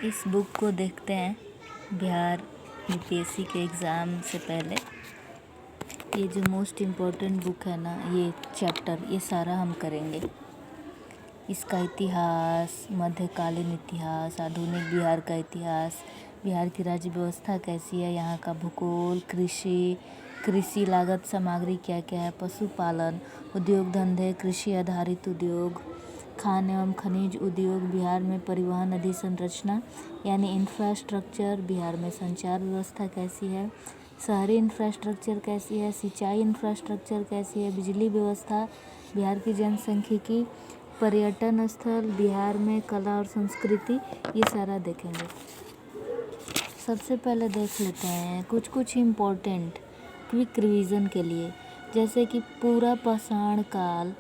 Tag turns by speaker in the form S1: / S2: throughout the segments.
S1: इस बुक को देखते हैं बिहार यूपीएससी के एग्ज़ाम से पहले। ये जो मोस्ट इम्पोर्टेंट बुक है ना, ये चैप्टर ये सारा हम करेंगे। इसका इतिहास, मध्यकालीन इतिहास, आधुनिक बिहार का इतिहास, बिहार की राज्य व्यवस्था कैसी है, यहाँ का भूगोल, कृषि लागत सामग्री क्या क्या है, पशुपालन, उद्योग धंधे, कृषि आधारित उद्योग, खान एवं खनिज उद्योग, बिहार में परिवहन नदी संरचना यानी इंफ्रास्ट्रक्चर, बिहार में संचार व्यवस्था कैसी है, शहरी इंफ्रास्ट्रक्चर कैसी है, सिंचाई इंफ्रास्ट्रक्चर कैसी है, बिजली व्यवस्था, बिहार की जनसांख्यिकी, पर्यटन स्थल, बिहार में कला और संस्कृति, ये सारा देखेंगे। सबसे पहले देख लेते हैं कुछ इम्पोर्टेंट क्विक रिवीजन के लिए, जैसे कि पूरा पाषाण काल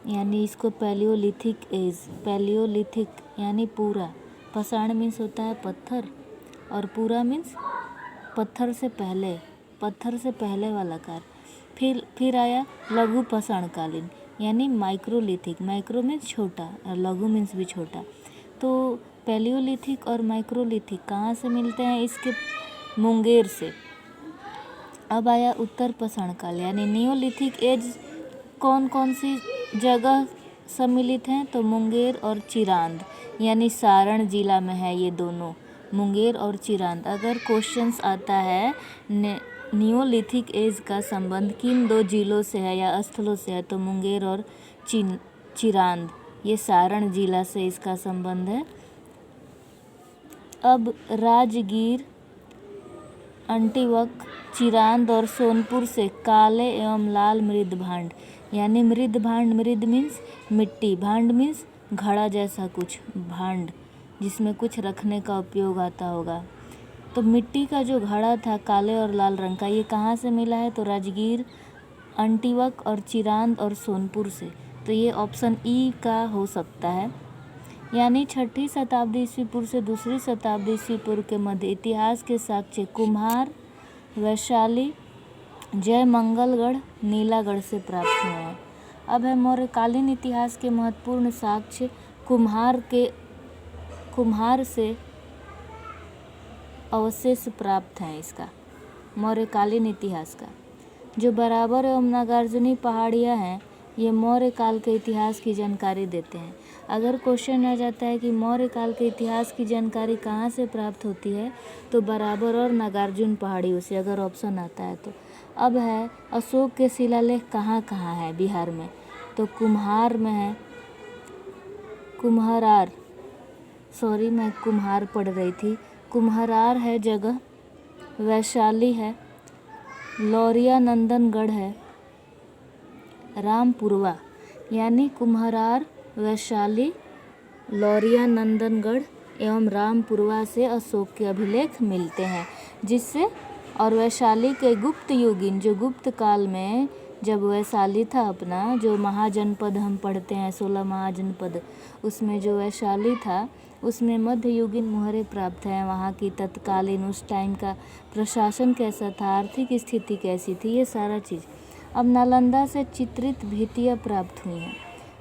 S1: यानी इसको पैलियोलिथिक एज, पैलियोलिथिक यानी पूरा, पाषाण मीन्स होता है पत्थर और पूरा मीन्स पत्थर से पहले वाला काल। फिर आया लघु पाषाण कालीन यानी माइक्रोलिथिक, माइक्रो मीन्स छोटा और लघु मीन्स भी छोटा। तो पैलियोलिथिक और माइक्रोलिथिक कहाँ से मिलते हैं? इसके मुंगेर से। अब आया उत्तर पाषाण काल यानी नियोलिथिक एज, कौन कौन सी जगह सम्मिलित हैं? तो मुंगेर और चिरांद यानी सारण जिला में है ये दोनों, मुंगेर और चिरांद। अगर क्वेश्चंस आता है नियोलिथिक एज का संबंध किन दो जिलों से है या स्थलों से है, तो मुंगेर और चिरांद, ये सारण जिला से इसका संबंध है। अब राजगीर, अंटीवक, चिरांद और सोनपुर से काले एवं लाल मृद भांड यानी मृद भांड, मृद मीन्स मिट्टी, भांड मीन्स घड़ा जैसा कुछ, भांड जिसमें कुछ रखने का उपयोग आता होगा। तो मिट्टी का जो घड़ा था काले और लाल रंग का, ये कहाँ से मिला है? तो राजगीर, अंटीवक और चिरांद और सोनपुर से। तो ये ऑप्शन ई का हो सकता है। यानी 6ठी शताब्दी ईस्वी पूर्व से 2री शताब्दी ईस्वी पूर्व के मध्य इतिहास के साक्ष्य कुम्हार, वैशाली, जयमंगलगढ़, नीलागढ़ से प्राप्त हुए हैं। अब है मौर्यकालीन इतिहास के महत्वपूर्ण साक्ष्य कुम्हार से अवशेष प्राप्त हैं। इसका मौर्यकालीन इतिहास का जो बराबर एवं नागार्जुनी पहाड़ियाँ हैं, ये मौर्य काल के इतिहास की जानकारी देते हैं। अगर क्वेश्चन आ जाता है कि मौर्य काल के इतिहास की जानकारी कहाँ से प्राप्त होती है, तो बराबर और नागार्जुन पहाड़ियों से, अगर ऑप्शन आता है तो। अब है अशोक के शिलालेख कहाँ कहाँ है बिहार में? तो कुम्हार में है, मैं कुम्हार पढ़ रही थी, कुम्हरार है जगह, वैशाली है, लौरिया नंदनगढ़ है, रामपुरवा यानी कुम्हरार, वैशाली, लौरिया नंदनगढ़ एवं रामपुरवा से अशोक के अभिलेख मिलते हैं, जिससे और वैशाली के गुप्त युगीन, जो गुप्त काल में जब वैशाली था अपना, जो महाजनपद हम पढ़ते हैं 16 महाजनपद, उसमें जो वैशाली था उसमें मध्ययुगीन मुहरें प्राप्त हैं। वहाँ की तत्कालीन उस टाइम का प्रशासन कैसा था, आर्थिक स्थिति कैसी थी, ये सारा चीज़। अब नालंदा से चित्रित भित्तियाँ प्राप्त हुई हैं,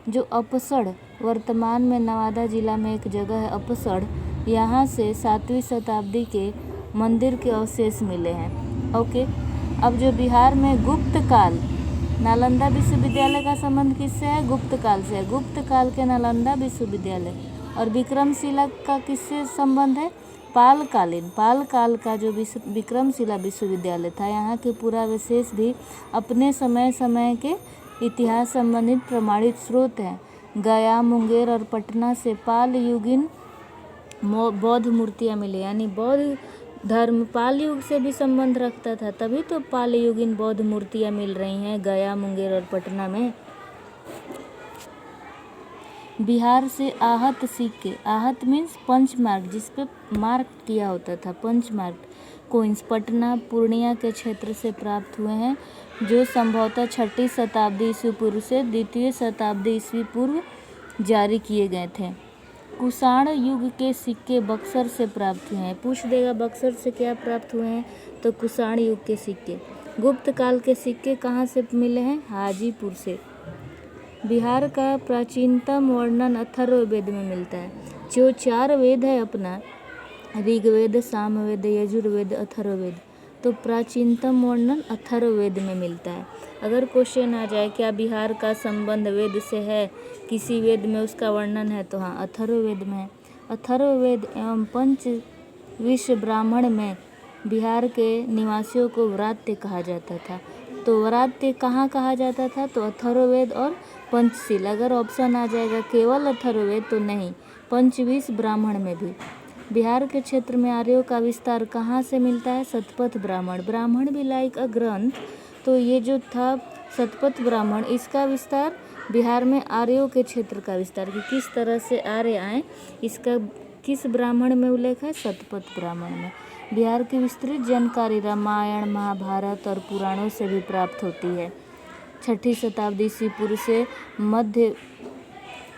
S1: जो अपसड़, वर्तमान में नवादा जिला में एक जगह है अपसड़, यहाँ से 7वीं शताब्दी के मंदिर के अवशेष मिले हैं। ओके। अब जो बिहार में गुप्त काल, नालंदा विश्वविद्यालय का संबंध किससे है? गुप्त काल से है। गुप्त काल के नालंदा विश्वविद्यालय। और विक्रमशिला का किससे संबंध है? पाल काल का जो विक्रमशिला विश्वविद्यालय था, यहाँ के पुरावशेष भी अपने समय के इतिहास संबंधित प्रमाणित स्रोत हैं। गया, मुंगेर और पटना से पाल युगीन बौद्ध मूर्तियाँ मिली, यानी बौद्ध धर्म पाल युग से भी संबंध रखता था, तभी तो पाल युगीन बौद्ध मूर्तियाँ मिल रही हैं गया, मुंगेर और पटना में। बिहार से आहत सिक्के, आहत मीन्स पंच मार्क, जिस पे मार्क किया होता था, punch mark coins, Patna, Purnia के क्षेत्र से प्राप्त हुए हैं, जो संभवतः 6ठी शताब्दी ईस्वी पूर्व से 2री शताब्दी ईस्वी पूर्व जारी किए गए थे। कुषाण युग के सिक्के बक्सर से प्राप्त हुए हैं। पूछ देगा बक्सर से क्या प्राप्त हुए हैं, तो कुषाण युग के सिक्के। गुप्त काल के सिक्के कहाँ से मिले हैं? हाजीपुर से। बिहार का प्राचीनतम वर्णन अथर्ववेद में मिलता है। जो 4 वेद है अपना, ऋग्वेद, सामवेद, यजुर्वेद, अथर्ववेद। तो प्राचीनतम वर्णन अथर्ववेद में मिलता है। अगर क्वेश्चन आ जाए क्या बिहार का संबंध वेद से है, किसी वेद में उसका वर्णन है, तो हाँ अथर्ववेद में है। अथर्ववेद एवं पंचविंश ब्राह्मण में बिहार के निवासियों को व्रात्य कहा जाता था। तो व्रात्य कहाँ कहा जाता था, तो अथर्ववेद और पंचशील। अगर ऑप्शन आ जाएगा केवल अथर्ववेद तो नहीं, पंचविंश ब्राह्मण में भी। बिहार के क्षेत्र में आर्यों का विस्तार कहाँ से मिलता है, शतपथ ब्राह्मण। ब्राह्मण भी लाइक अ ग्रंथ। तो ये जो था शतपथ ब्राह्मण, इसका विस्तार बिहार में आर्यों के क्षेत्र का विस्तार, कि किस तरह से आर्य आए, इसका किस ब्राह्मण में उल्लेख है, शतपथ ब्राह्मण में। बिहार की विस्तृत जानकारी रामायण, महाभारत और पुराणों से भी प्राप्त होती है। 6ठी शताब्दी ईसा पूर्व से मध्य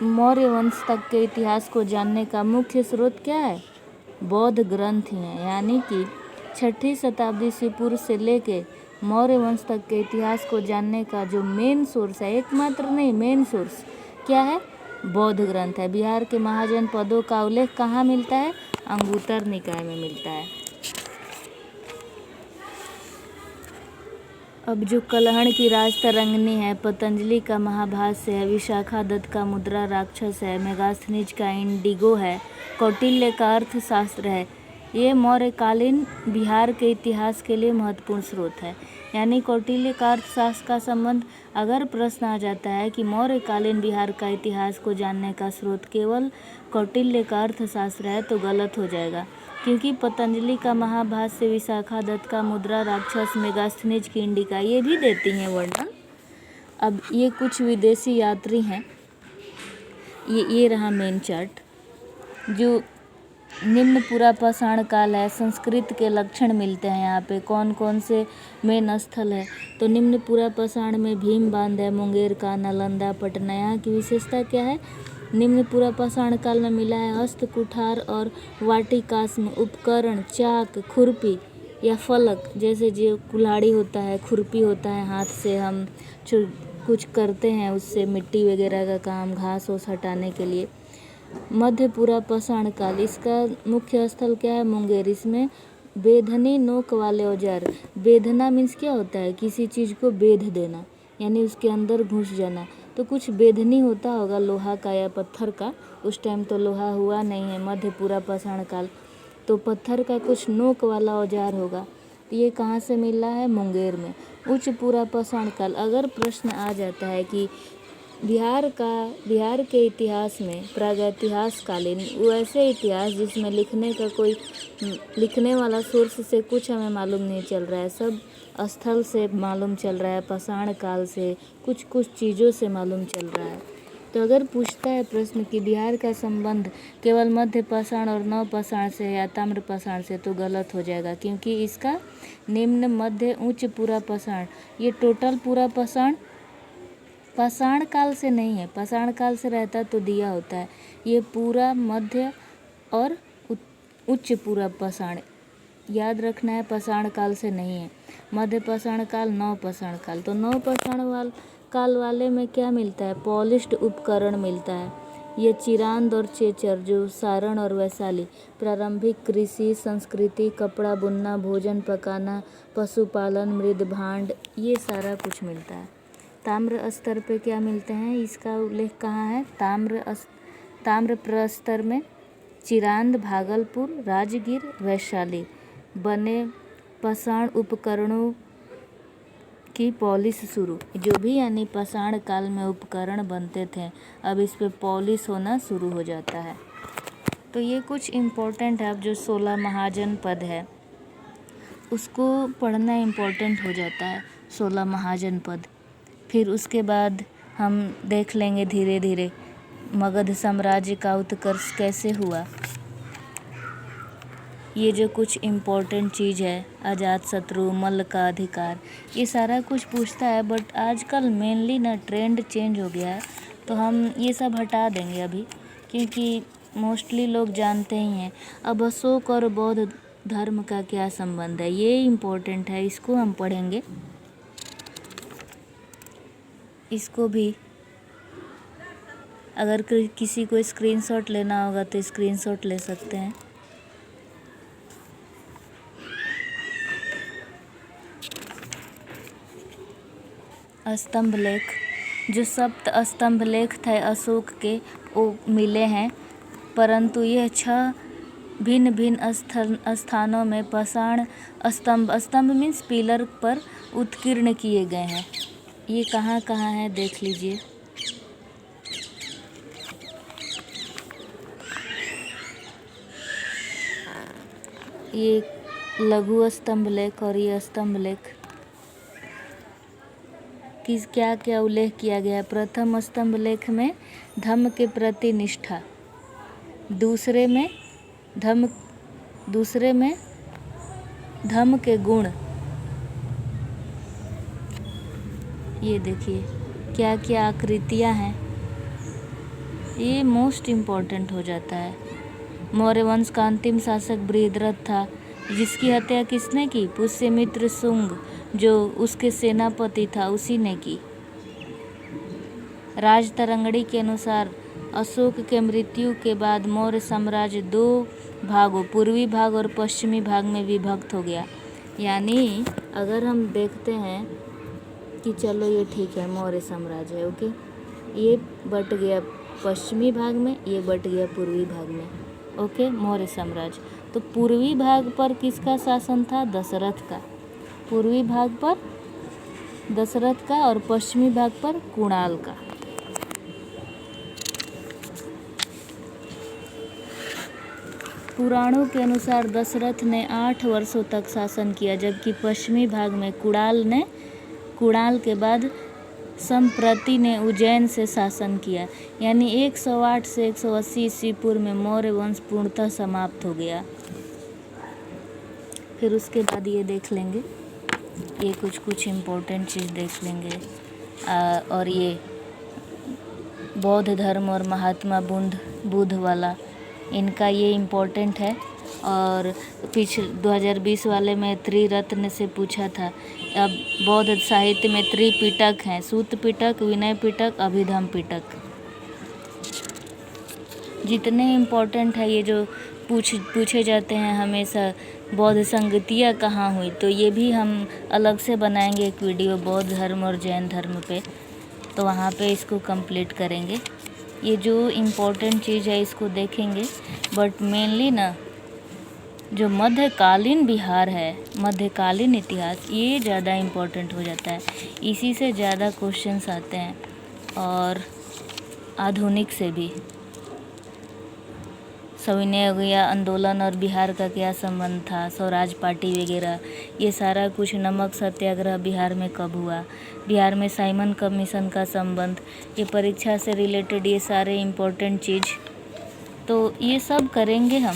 S1: मौर्य वंश तक के इतिहास को जानने का मुख्य स्रोत क्या है, बौद्ध ग्रंथ ही हैं। यानी कि 6ठी शताब्दी ईसा पूर्व से लेके मौर्य वंश तक के इतिहास को जानने का जो मेन सोर्स है, एकमात्र नहीं मेन सोर्स क्या है, बौद्ध ग्रंथ है। बिहार के महाजन पदों का उल्लेख कहाँ मिलता है, अंगुत्तर निकाय में मिलता है। अब जो कलहण की राजतरंगिणी है, पतंजलि का महाभाष्य है, विशाखा दत्त का मुद्रा राक्षस है, मेगास्थनीज का इंडिगो है, कौटिल्य का अर्थशास्त्र है, ये मौर्यकालीन बिहार के इतिहास के लिए महत्वपूर्ण स्रोत है। यानी कौटिल्य का अर्थशास्त्र का संबंध, अगर प्रश्न आ जाता है कि मौर्यकालीन बिहार का इतिहास को जानने का स्रोत केवल कौटिल्य का अर्थशास्त्र है, तो गलत हो जाएगा, क्योंकि पतंजलि का महाभाष्य, विशाखा दत्त का मुद्रा राक्षस, मेगास्थनीज की इंडिका ये भी देती हैं वर्णन। अब ये कुछ विदेशी यात्री हैं, ये रहा मेन चार्ट। जो निम्न पूरा पाषाण काल है, संस्कृत के लक्षण मिलते हैं यहाँ पे, कौन कौन से मेन स्थल है। तो निम्न पूरा पाषाण में भीम बांध है, मुंगेर का, नालंदा, पटना। यहाँ की विशेषता क्या है, निम्न पूरा पाषाण काल में मिला है हस्त कुठार और वाटिकास्म उपकरण, चाक, खुरपी या फलक, जैसे जो कुल्हाड़ी होता है, खुरपी होता है, हाथ से हम कुछ करते हैं उससे, मिट्टी वगैरह का काम, घास ओस हटाने के लिए। मध्य पूरा पाषाण काल, इसका मुख्य स्थल क्या है, मुंगेर। इसमें बेधनी नोक वाले औजार, बेधना मीन्स क्या होता है, किसी चीज़ को बेध देना, यानी उसके अंदर घुस जाना। तो कुछ बेधनी होता होगा लोहा का या पत्थर का, उस टाइम तो लोहा हुआ नहीं है मध्य पूरा पाषाण काल, तो पत्थर का कुछ नोक वाला औजार होगा। ये कहाँ से मिल रहा है, मुंगेर में। उच्च पूरा पाषाण काल, अगर प्रश्न आ जाता है कि बिहार के इतिहास में प्रागैतिहासिककालीन वैसे इतिहास जिसमें लिखने वाला सोर्स से कुछ हमें मालूम नहीं चल रहा है, सब स्थल से मालूम चल रहा है, पाषाण काल से कुछ चीज़ों से मालूम चल रहा है। तो अगर पूछता है प्रश्न कि बिहार का संबंध केवल मध्य पाषाण और नव पाषाण से या ताम्र पाषाण से, तो गलत हो जाएगा, क्योंकि इसका निम्न, मध्य, उच्च पूरा पाषाण, ये टोटल पूरा पाषाण काल से नहीं है। पाषाण काल से रहता तो दिया होता है, ये पूरा मध्य और उच्च पूरा पाषाण, याद रखना है, पाषाण काल से नहीं है। मध्य पाषाण काल, नव पाषाण काल। तो नव पाषाण काल वाले में क्या मिलता है, पॉलिश्ड उपकरण मिलता है। ये चिरांद और चेचर, जो सारण और वैशाली, प्रारंभिक कृषि संस्कृति, कपड़ा बुनना, भोजन पकाना, पशुपालन, मृद भांड, ये सारा कुछ मिलता है। ताम्र स्तर पे क्या मिलते हैं, इसका उल्लेख कहाँ है, ताम्र प्रस्तर में चिरांद, भागलपुर, राजगीर, वैशाली बने पाषाण उपकरणों की पॉलिश शुरू, जो भी यानी पाषाण काल में उपकरण बनते थे, अब इस पे पॉलिश होना शुरू हो जाता है। तो ये कुछ इम्पोर्टेंट है। अब जो 16 महाजन पद है उसको पढ़ना इम्पोर्टेंट हो जाता है, 16 महाजन पद। फिर उसके बाद हम देख लेंगे धीरे धीरे मगध साम्राज्य का उत्कर्ष कैसे हुआ। ये जो कुछ इम्पोर्टेंट चीज़ है, अजातशत्रु, मल्ल का अधिकार, ये सारा कुछ पूछता है। बट आजकल मेनली ना ट्रेंड चेंज हो गया है, तो हम ये सब हटा देंगे अभी, क्योंकि मोस्टली लोग जानते ही हैं। अब अशोक और बौद्ध धर्म का क्या संबंध है, ये इम्पोर्टेंट है, इसको हम पढ़ेंगे। इसको भी अगर किसी को स्क्रीनशॉट लेना होगा तो स्क्रीनशॉट ले सकते हैं। स्तंभ लेख, जो सप्त स्तंभ लेख थे अशोक के वो मिले हैं, परंतु ये 6 भिन्न भिन्न स्थानों में पाषाण स्तंभ मीन्स पिलर पर उत्कीर्ण किए गए हैं। ये कहाँ कहाँ है देख लीजिए। ये लघु स्तंभ लेख और ये स्तंभ लेख किस क्या क्या उल्लेख किया गया है। प्रथम स्तंभ लेख में धम्म के प्रति निष्ठा, दूसरे में धम्म के गुण। ये देखिए क्या क्या आकृतियां हैं, ये मोस्ट इम्पॉर्टेंट हो जाता है। मौर्य वंश का अंतिम शासक बृहद्रथ था, जिसकी हत्या किसने की? पुष्यमित्र शुंग, जो उसके सेनापति था, उसी ने की। राजतरंगड़ी के अनुसार अशोक के मृत्यु के बाद मौर्य साम्राज्य 2 भागों, पूर्वी भाग और पश्चिमी भाग में विभक्त हो गया। यानी अगर हम देखते हैं कि चलो ये ठीक है, मौर्य साम्राज्य है, ओके, ये बट गया पश्चिमी भाग में, ये बट गया पूर्वी भाग में, ओके, मौर्य साम्राज्य। तो पूर्वी भाग पर किसका शासन था? दशरथ का। पूर्वी भाग पर दशरथ का और पश्चिमी भाग पर कुणाल का। पुराणों के अनुसार दशरथ ने 8 वर्षों तक शासन किया, जबकि पश्चिमी भाग में कुणाल के बाद संप्रति ने उज्जैन से शासन किया। यानी 108 से 180 ईस्वी पूर्व में मौर्य वंश पूर्णतः समाप्त हो गया। फिर उसके बाद ये देख लेंगे, ये कुछ इम्पोर्टेंट चीज़ देख लेंगे। और ये बौद्ध धर्म और महात्मा बुद्ध वाला, इनका ये इम्पोर्टेंट है। और पिछले 2020 वाले में त्रिरत्न से पूछा था। अब बौद्ध साहित्य में त्रिपिटक हैं, सूत पिटक, विनय पिटक, अभिधम पिटक। जितने इम्पोर्टेंट है ये जो पूछे जाते हैं हमेशा, बौद्ध संगतियाँ कहाँ हुई, तो ये भी हम अलग से बनाएंगे एक वीडियो बौद्ध धर्म और जैन धर्म पे, तो वहाँ पे इसको कंप्लीट करेंगे। ये जो इम्पोर्टेंट चीज़ है इसको देखेंगे, बट मेनली ना जो मध्यकालीन बिहार है, मध्यकालीन इतिहास, ये ज़्यादा इम्पोर्टेंट हो जाता है। इसी से ज़्यादा क्वेश्चंस आते हैं, और आधुनिक से भी। सविनय आंदोलन और बिहार का क्या संबंध था, स्वराज पार्टी वगैरह, ये सारा कुछ। नमक सत्याग्रह बिहार में कब हुआ, बिहार में साइमन कमीशन का संबंध, ये परीक्षा से रिलेटेड ये सारे इम्पोर्टेंट चीज़, तो ये सब करेंगे हम।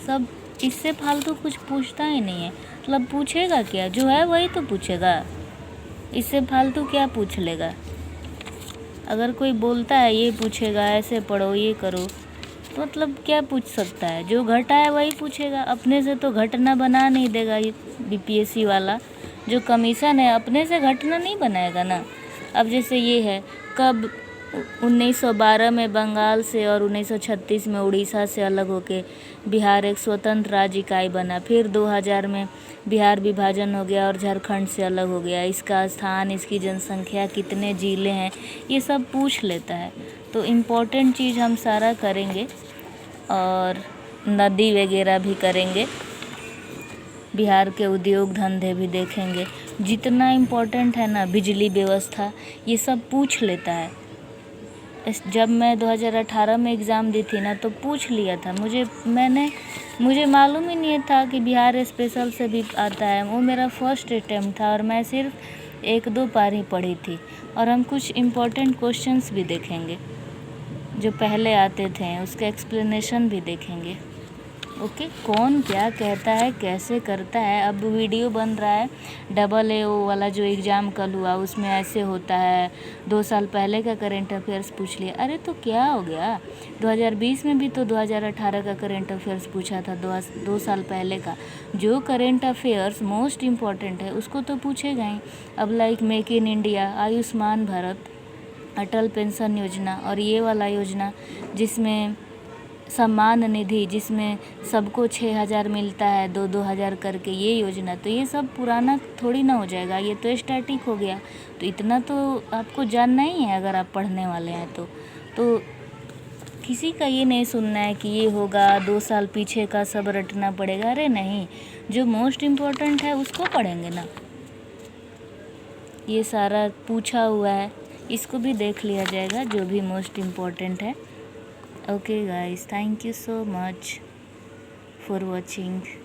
S1: सब इससे फालतू कुछ पूछता ही नहीं है, मतलब पूछेगा क्या, जो है वही तो पूछेगा, इससे फालतू क्या पूछ लेगा। अगर कोई बोलता है ये पूछेगा, ऐसे पढ़ो, ये करो, तो मतलब क्या पूछ सकता है? जो घटा है वही पूछेगा, अपने से तो घटना बना नहीं देगा। ये बीपीएससी वाला जो कमीशन है अपने से घटना नहीं बनाएगा ना। अब जैसे ये है, कब 1912 में बंगाल से और 1936 में उड़ीसा से अलग होके बिहार एक स्वतंत्र राज्य इकाई बना। फिर 2000 में बिहार विभाजन हो गया और झारखंड से अलग हो गया। इसका स्थान, इसकी जनसंख्या, कितने जिले हैं, ये सब पूछ लेता है। तो इम्पोर्टेंट चीज़ हम सारा करेंगे, और नदी वगैरह भी करेंगे, बिहार के उद्योग धंधे भी देखेंगे। जितना इम्पोर्टेंट है ना, बिजली व्यवस्था, ये सब पूछ लेता है। जब मैं 2018 में एग्ज़ाम दी थी ना, तो पूछ लिया था। मुझे मालूम ही नहीं था कि बिहार स्पेशल से भी आता है। वो मेरा फर्स्ट अटेम्प्ट था और मैं सिर्फ 1-2 पार ही पढ़ी थी। और हम कुछ इम्पोर्टेंट क्वेश्चंस भी देखेंगे जो पहले आते थे, उसका एक्सप्लेनेशन भी देखेंगे। ओके, कौन क्या कहता है, कैसे करता है। अब वीडियो बन रहा है AAO वाला जो एग्ज़ाम कल हुआ, उसमें ऐसे होता है। 2 साल पहले का करेंट अफेयर्स पूछ लिया। अरे तो क्या हो गया, 2020 में भी तो 2018 का करेंट अफेयर्स पूछा था, 2 साल पहले का। जो करेंट अफेयर्स मोस्ट इम्पॉर्टेंट है उसको तो पूछेगा ही। अब like make in India, Ayushman Bharat, Atal pension योजना, और ये वाला योजना जिसमें सम्मान निधि जिसमें सबको 6,000 मिलता है, 2-2 हज़ार करके, ये योजना, तो ये सब पुराना थोड़ी ना हो जाएगा, ये तो स्टैटिक हो गया। तो इतना तो आपको जानना ही है अगर आप पढ़ने वाले हैं तो किसी का ये नहीं सुनना है कि ये होगा, 2 साल पीछे का सब रटना पड़ेगा। अरे नहीं, जो मोस्ट इम्पोर्टेंट है उसको पढ़ेंगे ना। ये सारा पूछा हुआ है, इसको भी देख लिया जाएगा जो भी मोस्ट इम्पोर्टेंट है। Okay guys, thank you so much for watching.